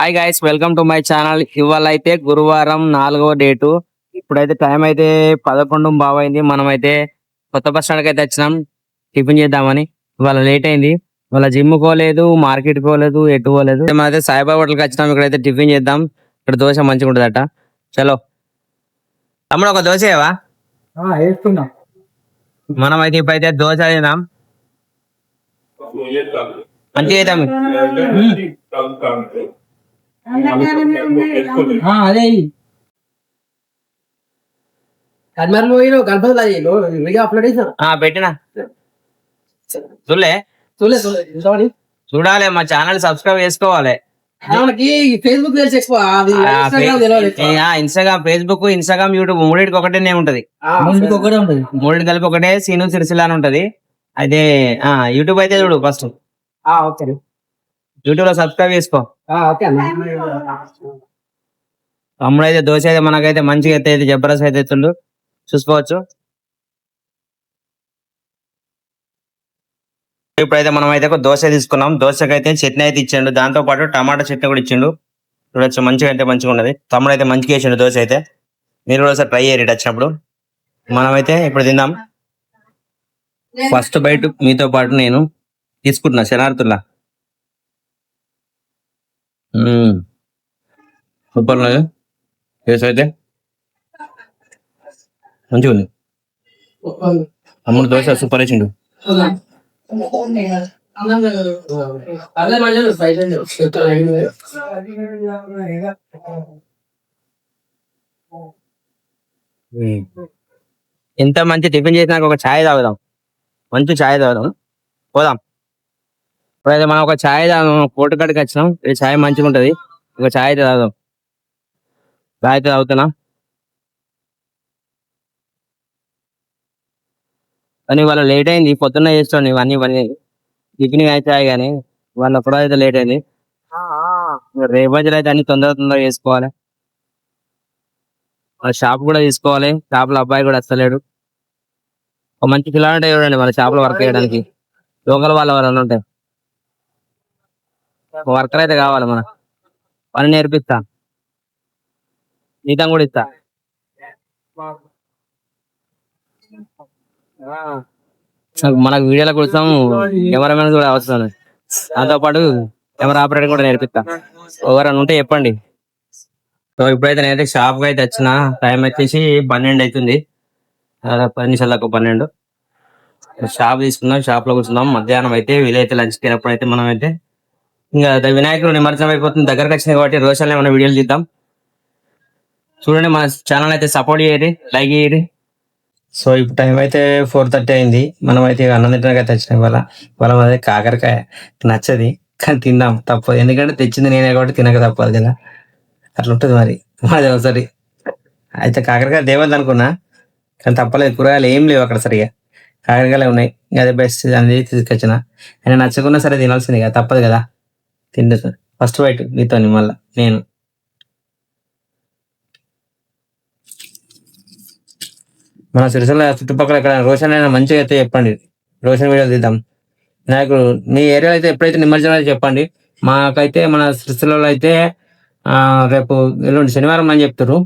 Hi guys, welcome to my channel. ఇవాళ అయితే గురువారం 4వ డేటు. ఇప్పుడైతే టైం అయితే 11:15 అయింది. మనమైతే కొత్త బస్ స్టాండ్కి అయితే వచ్చినాం టిఫిన్ చేద్దామని. ఇవాళ లేట్ అయింది. ఇవాళ జిమ్ కోలేదు, మార్కెట్ కోలేదు, ఎటు పోలేదు. మనమైతే సాయిబాబా హోటల్కి వచ్చినాం. ఇక్కడైతే టిఫిన్ చేద్దాం. ఇక్కడ దోశ మంచిగా ఉంటుందట. చలో తమ్ముడు, ఒక దోశ ఏవా? వేస్తున్నా. మనమైతే ఇప్పుడైతే దోశ తిన్నాం. మంచిగా అవుతాం. అదే కన్మర్లు పోయిన గణపతి వీడియో అప్లోడ్ చేసిన పెట్టినా చూలే చూడలే చూడాలి. మా ఛానల్ సబ్స్క్రైబ్ చేసుకోవాలి. మనకి ఫేస్బుక్ తెలిసి ఎక్కువ ఇన్స్టాగ్రామ్, ఫేస్బుక్, ఇన్స్టాగ్రామ్, యూట్యూబ్ మూడింటికి ఒకటే ఉంటది. ఒకటే ఉంటది. మూడింటి కలిపి ఒకటే సీను సిరిసిల్ల అని ఉంటది. అయితే యూట్యూబ్ అయితే చూడు ఫస్ట్. ఓకే యూట్యూబ్ లో సబ్స్క్రైబ్ చేసుకో. ఓకే అన్న. తమ్ముడు అయితే దోశ అయితే మనకైతే మంచిగా అయితే జబర్దస్త్ అయితే ఎత్తుండు, చూసుకోవచ్చు. ఇప్పుడైతే మనం అయితే ఒక దోశ తీసుకున్నాం. దోశకి అయితే చట్నీ అయితే ఇచ్చిండు, దాంతో పాటు టమాటా చట్నీ కూడా ఇచ్చిండు. చూడొచ్చు, మంచిగా అయితే మంచిగా ఉన్నది. తమ్ముడు అయితే మంచిగా వేసిండు దోశ అయితే. మీరు కూడా ఒకసారి ట్రై చేయరు వచ్చినప్పుడు. మనమైతే ఇప్పుడు తిందాం. ఫస్ట్ బయట మీతో పాటు నేను తీసుకుంటున్నా శనార్థుల్లా. సూపర్ ఉన్నది దోశ అయితే, మంచిగా ఉంది. తమ్ముడు దోశ సూపర్ వేసిండు. ఎంత మంచి టిఫిన్ చేసినాక ఒక ఛాయ్ తాగుదాం. మంచి ఛాయ్ తాగుదాం, పోదాం. ఇప్పుడైతే మనం ఒక ఛాయ్ కోట కాడికి వచ్చినాం. ఈ ఛాయ్ మంచిగా ఉంటది. ఒక ఛాయ్ అయితే తాగుదాం. ఛాయ్ అయితే తాగుతున్నా. కానీ వాళ్ళ లేట్ అయింది. పొద్దున్న చేస్తాను ఇవన్నీ టిఫిన్ అయితే కానీ వాళ్ళు ఒకరోజు అయితే లేట్ అయింది. రేపు రోజులు అయితే అన్ని తొందరగా చేసుకోవాలి. వాళ్ళ షాప్ కూడా తీసుకోవాలి. షాప్ లో అబ్బాయి కూడా వస్తలేడు. ఒక మంచి పిల్లలు ఉంటాయి చూడండి మన షాప్ లో వర్క్ చేయడానికి. లోకల్ వాళ్ళ ఉంటాయి. వర్కర్ అయితే కావాలి. మన పని నేర్పిస్తా, జీతం కూడా ఇస్తా. మనకు వీడియోల కోసం కెమెరామెన్ కూడా అవసరం. దాంతో పాటు కెమెరా ఆపరేటర్ కూడా నేర్పిస్తా. ఎవరైనా ఉంటే చెప్పండి. సో ఇప్పుడైతే నేనైతే షాప్ కి అయితే వచ్చిన. టైం వచ్చేసి 12 అవుతుంది. 10 నిమిషాలకు 12. షాప్ తీసుకున్నాం. షాప్ లో కూర్చున్నాం. మధ్యాహ్నం అయితే వీలైతే లంచ్ తినప్పుడు అయితే మనం అయితే ఇంకా వినాయకుడు నిమజ్జనం అయిపోతుంది, దగ్గరకు వచ్చింది కాబట్టి రోజుల్లో ఏమైనా వీడియోలు తీద్దాం. చూడండి, మన ఛానల్ అయితే సపోర్ట్ చేయరు, లైక్ చేయరు. సో ఇప్పుడు టైం అయితే 4:30 అయింది. మనం అయితే అన్నం తినడానికి అయితే వచ్చినాం. ఇవాళ అదే కాకరకాయ నచ్చది, కానీ తిందాం తప్పదు. ఎందుకంటే తెచ్చింది నేనే కాబట్టి తినక తప్పదు కదా. అట్లా ఉంటుంది మరి మాది ఒకసారి. అయితే కాకరకాయ దేవద్దు అనుకున్నా, కానీ తప్పలేదు. కూరగాయలు ఏం లేవు అక్కడ సరిగా. కాకరకాయలు ఉన్నాయి, అదే బెస్ట్ అనేది తీసుకొచ్చిన. ఆయన నచ్చకున్నా సరే తినాల్సింది కదా, తప్పదు కదా. తిండి ఫస్ట్ బయట మీతో మళ్ళా నేను. మన సిరిసిల్ల చుట్టుపక్కల ఎక్కడ రోషన్ అయినా మంచిగా అయితే చెప్పండి. రోషన్ వీడియోలు తీద్దాం. నాకు మీ ఏరియాలో అయితే ఎప్పుడైతే నిమజ్జనం అయితే చెప్పండి. మాకైతే మన సిరిసిల్లలో అయితే రేపు ఎల్లుండి శనివారం అని చెప్తారు.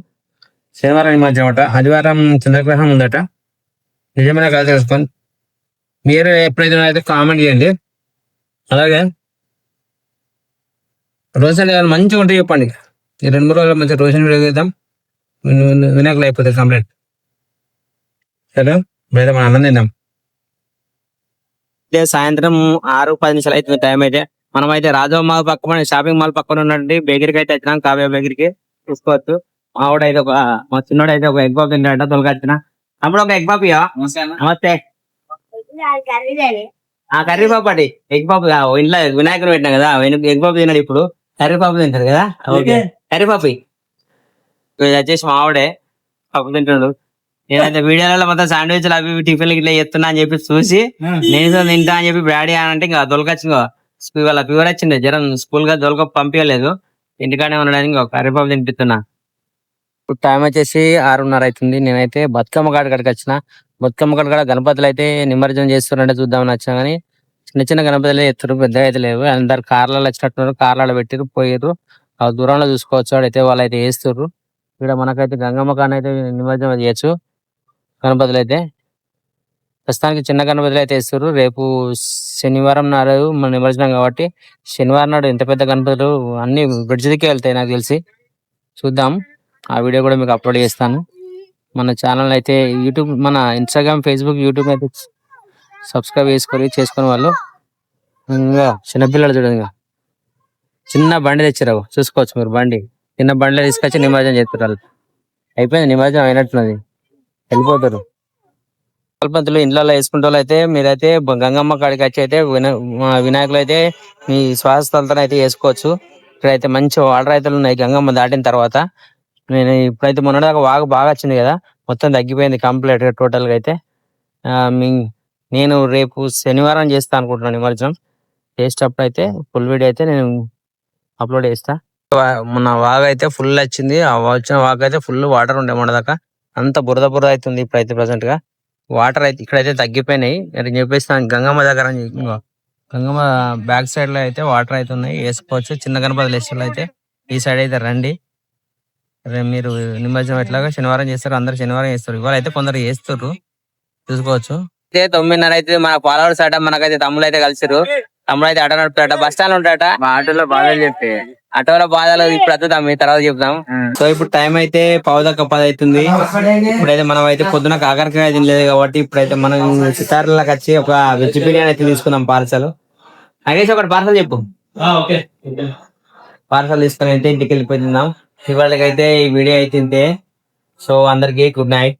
శనివారం నిమజ్జనం అట, ఆదివారం చంద్రగ్రహణం ఉందట. నిజమైన కాదు తెలుసుకొని మీ ఏరియా ఎప్పుడైతే అయితే కామెంట్ చేయండి. అలాగే రోషన్ మంచిగా ఉంటే చెప్పండి. ఈ 2-3 రోజులు మంచిగా రోషన్ వీడియో తీద్దాం. వినాయకులు అయిపోతుంది కంప్లీట్. సరే బయట మన అన్నం తిందాం. సాయంత్రం 6:10 అవుతుంది టైం అయితే. మనం అయితే రాజవ మాల్ పక్కన, షాపింగ్ మాల్ పక్కన ఉన్నటువంటి బేకరీకి అయితే వచ్చినాం. కావ్య బేకరీకి చూసుకోవచ్చు. మావాడు అయితే మా చిన్నోడు అయితే ఒక ఎగ్ బాబు తింటాడ, తొలగొచ్చిన. అప్పుడు ఒక ఎగ్ బాబు. నమస్తే. కర్రీ పాపు అండి. ఎగ్ బాబు ఇంట్లో వినాయకుడు పెట్టినా కదా, ఎగ్ బాబు తిన్నాడు. ఇప్పుడు కర్రీ పాపు తింటాడు కదా. ఓకే, కర్రీ పాపు వచ్చేసి మావాడే పప్పు తింటాడు. నేనైతే వీడియోలలో మొత్తం శాండ్విచ్లు అవి టిఫిన్లు ఇట్లా చేస్తున్నా అని చెప్పి చూసి నేను తింటా అని చెప్పి డాడీ అని అంటే ఇంకా దొలకొచ్చింది. వాళ్ళ ఫీవర్ వచ్చింది, జ్వరం. స్కూల్ గా దొలక పంపించలేదు, ఇంటికానే ఉండడానికి కర్రీపాపు తినిపిస్తున్నా. ఇప్పుడు టైం వచ్చేసి 6:30 అవుతుంది. నేనైతే బతుకమ్మ కాడికి వచ్చిన. బతుకమ్మ కాడ గణపతులు అయితే నిమజ్జనం చేస్తున్నారంటే చూద్దామని వచ్చినా, కానీ చిన్న చిన్న గణపతులు ఎత్తురు, పెద్దగా అయితే లేవు. అందరు కార్లలో వచ్చినట్టున్నారు. కార్లలో పెట్టిరు, పోయారు. ఆ దూరంలో చూసుకోవచ్చు. అయితే వాళ్ళైతే వేస్తుర్రు. ఇక్కడ మనకైతే గంగమ్మ కాని అయితే నిమజ్జనం చేయొచ్చు. గణపతులు అయితే ప్రస్తుతానికి చిన్న గణపతులు అయితే వేస్తుర్రు. రేపు శనివారం నాడు మన నిమజ్జనం కాబట్టి శనివారం నాడు ఎంత పెద్ద గణపతులు అన్ని బ్రిడ్జ్ దిక్కే వెళ్తాయి నాకు తెలిసి. చూద్దాం, ఆ వీడియో కూడా మీకు అప్లోడ్ చేస్తాను. మన ఛానల్ అయితే యూట్యూబ్, మన ఇన్స్టాగ్రామ్, ఫేస్బుక్, యూట్యూబ్ అయితే సబ్స్క్రైబ్ చేసుకునే వాళ్ళు. ఇంకా చిన్నపిల్లలు చూడండి, ఇంకా చిన్న బండి తెచ్చారు, చూసుకోవచ్చు మీరు. బండి చిన్న బండిలో తీసుకొచ్చి నిమజ్జనం చేస్తారు. అయిపోయింది, నిమజ్జనం అయినట్టున్నది, వెళ్ళిపోతారు. పంతులు ఇంట్లో వేసుకుంటే అయితే మీరైతే గంగమ్మ కాడికి వచ్చి అయితే వినాయకులు అయితే మీ శ్వాసతలతో అయితే వేసుకోవచ్చు. ఇక్కడైతే మంచి వాటర్ అయితే ఉన్నాయి గంగమ్మ దాటిన తర్వాత. నేను ఇప్పుడైతే మొన్నదాకా వాగు బాగా వచ్చింది కదా, మొత్తం తగ్గిపోయింది కంప్లీట్ గా టోటల్ గా అయితే. నేను రేపు శనివారం చేస్తా అనుకుంటున్నాను నిమజ్జనం. చేసేటప్పుడు అయితే ఫుల్ వీడియో అయితే నేను అప్లోడ్ చేస్తా. మొన్న వాగు అయితే ఫుల్ వచ్చింది. ఆ వచ్చిన వాగు అయితే ఫుల్ వాటర్ ఉండే మొన్నదాకా, అంత బురద బురద అవుతుంది. ఇప్పుడైతే ప్రెసెంట్ గా వాటర్ అయితే ఇక్కడైతే తగ్గిపోయినాయి. నేను చెప్పేస్తాను గంగమ్మ దగ్గర, గంగమ్మ బ్యాక్ సైడ్ లో అయితే వాటర్ అయితే ఉన్నాయి, వేసుకోవచ్చు. చిన్న గణపతులు వేసేవాళ్ళు అయితే ఈ సైడ్ అయితే రండి. మీరు నిమజ్జనం ఎట్లాగా శనివారం చేస్తారు, అందరు శనివారం చేస్తారు. ఇవాళ అయితే కొందరు చేస్తారు, చూసుకోవచ్చు. అయితే 9:30 అయితే మన ఫాలోవర్స్ అట, మనకైతే తమ్ముళ్ళు అయితే కలిసిరు. తమ్ముడు అయితే ఆటో నడుపుతాట, బస్ స్టాండ్ ఉంటాట. ఆటోలో బాధలు చెప్తే ఆటోలో బాధలు ఇప్పుడు వద్దాం, మీ తర్వాత చెప్తాం. సో ఇప్పుడు టైం అయితే 9:10 అవుతుంది. ఇప్పుడైతే మనం అయితే పొద్దున కాకరకాయ తినలేదు కాబట్టి ఇప్పుడైతే మనం సితార్లకు వచ్చి ఒక వెజ్ బిర్యానీ అయితే తీసుకుందాం పార్సల్. అగేసి ఒకటి పార్సల్ చెప్పు. పార్సల్ తీసుకొని అయితే ఇంటికి వెళ్ళిపోయి తిందాం. ఇవాళకైతే ఈ వీడియో అయితే ఇంతే. సో అందరికి గుడ్ నైట్.